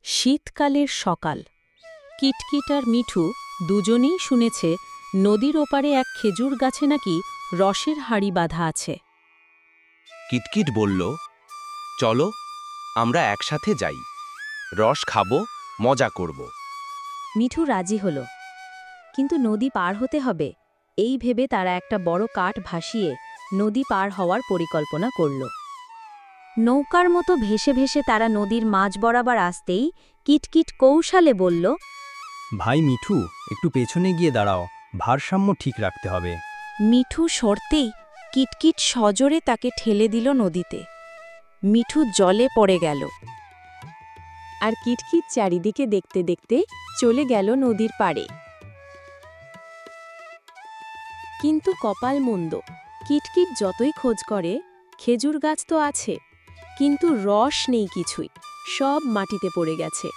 শীতকালের সকাল। কিটকিট আর মিঠু দুজনেই শুনেছে নদীর ওপারে এক খেজুর গাছে নাকি রসের হাঁড়ি বাঁধা আছে। কিটকিট বলল, চলো আমরা একসাথে যাই, রস খাবো, মজা করব। মিঠু রাজি হল, কিন্তু নদী পার হতে হবে এই ভেবে তারা একটা বড় কাঠ ভাসিয়ে নদী পার হওয়ার পরিকল্পনা করল। নৌকার মতো ভেসে ভেসে তারা নদীর মাঝ বরাবর আসতেই কিটকিট কৌশলে বলল, ভাই মিঠু, একটু পেছনে গিয়ে দাঁড়াও, ভারসাম্য ঠিক রাখতে হবে। মিঠু সরতেই কিটকিট সজোরে তাকে ঠেলে দিল নদীতে। মিঠু জলে পড়ে গেল, আর কিটকিট চারিদিকে দেখতে দেখতে চলে গেল নদীর পাড়ে। কিন্তু কপাল মন্দ, কিটকিট যতই খোঁজ করে, খেজুর গাছ তো আছে, কিন্তু রস নেই কিছুই, সব মাটিতে পড়ে গেছে।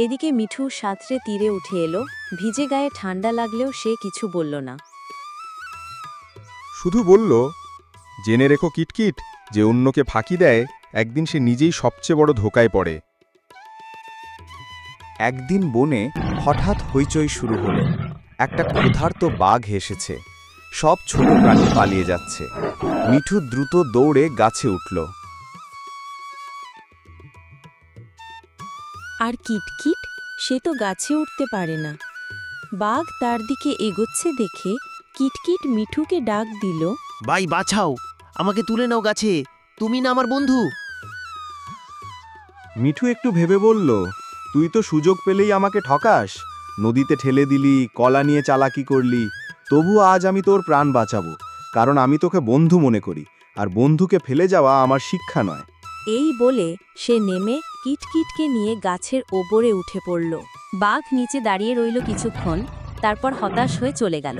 এদিকে মিঠু সাঁতরে তীরে উঠে এলো, ভিজে গায়ে ঠান্ডা লাগলেও সে কিছু বলল না। শুধু বলল, জেনে রেখো কিটকিট, যে অন্যকে ফাঁকি দেয় একদিন সে নিজেই সবচেয়ে বড় ধোকায় পড়ে। একদিন বনে হঠাৎ হইচই শুরু হলো। একটা ক্ষুধার্ত বাঘ এসেছে, সব ছোট প্রাণী পালিয়ে যাচ্ছে। মিঠু দ্রুত দৌড়ে গাছে উঠল। আর কিটকিট, সে তো গাছে উঠতে পারে না। বাঘ তার দিকে এগোচ্ছে দেখে কিটকিট মিঠুকে ডাক দিল, ভাই বাঁচাও, আমাকে তুলে নাও গাছে, তুমি না আমার বন্ধু। মিঠু একটু ভেবে বলল, তুই তো সুযোগ পেলেই আমাকে ঠকাস, নদীতে ঠেলে দিলি, কলা নিয়ে চালাকি করলি, তবু আজ আমি তোর প্রাণ বাঁচাবো, কারণ আমি তোকে বন্ধু মনে করি, আর বন্ধুকে ফেলে যাওয়া আমার শিক্ষা নয়। এই বলে সে নেমে কিটকিটকে নিয়ে গাছের ওপরে উঠে পড়ল। বাঘ নিচে দাঁড়িয়ে রইল কিছুক্ষণ, তারপর হতাশ হয়ে চলে গেল।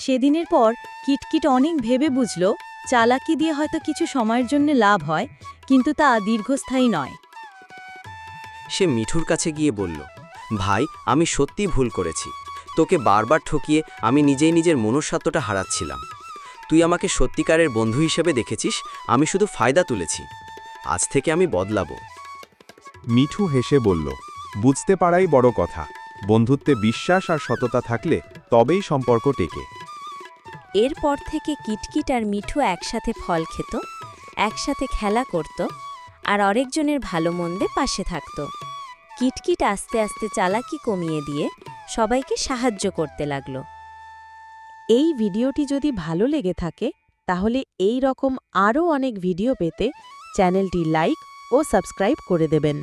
সেদিনের পর কিটকিট অনেক ভেবে বুঝল, চালাকি দিয়ে হয়তো কিছু সময়ের জন্য লাভ হয়, কিন্তু তা দীর্ঘস্থায়ী নয়। সে মিঠুর কাছে গিয়ে বলল, ভাই, আমি সত্যিই ভুল করেছি, তোকে বারবার ঠকিয়ে আমি নিজেই নিজের মনুষ্যত্বটা হারাচ্ছিলাম। তুই আমাকে সত্যিকারের বন্ধু হিসেবে দেখেছিস, আমি শুধু ফায়দা তুলেছি। আজ থেকে আমি বদলাবো। মিঠু হেসে বলল, বুঝতে পারাই বড় কথা, বন্ধুত্বে বিশ্বাস আর সততা থাকলে তবেই সম্পর্ক টেকে। এরপর থেকে কিটকিট আর মিঠু একসাথে ফল খেত, একসাথে খেলা করত, আর আরেকজনের ভালো মন্দে পাশে থাকত। কিটকিট আস্তে আস্তে চালাকি কমিয়ে দিয়ে সবাইকে সাহায্য করতে লাগল। এই ভিডিওটি যদি ভালো লেগে থাকে, তাহলে এই রকম আরও অনেক ভিডিও পেতে চ্যানেলটি লাইক ও সাবস্ক্রাইব করে দেবেন।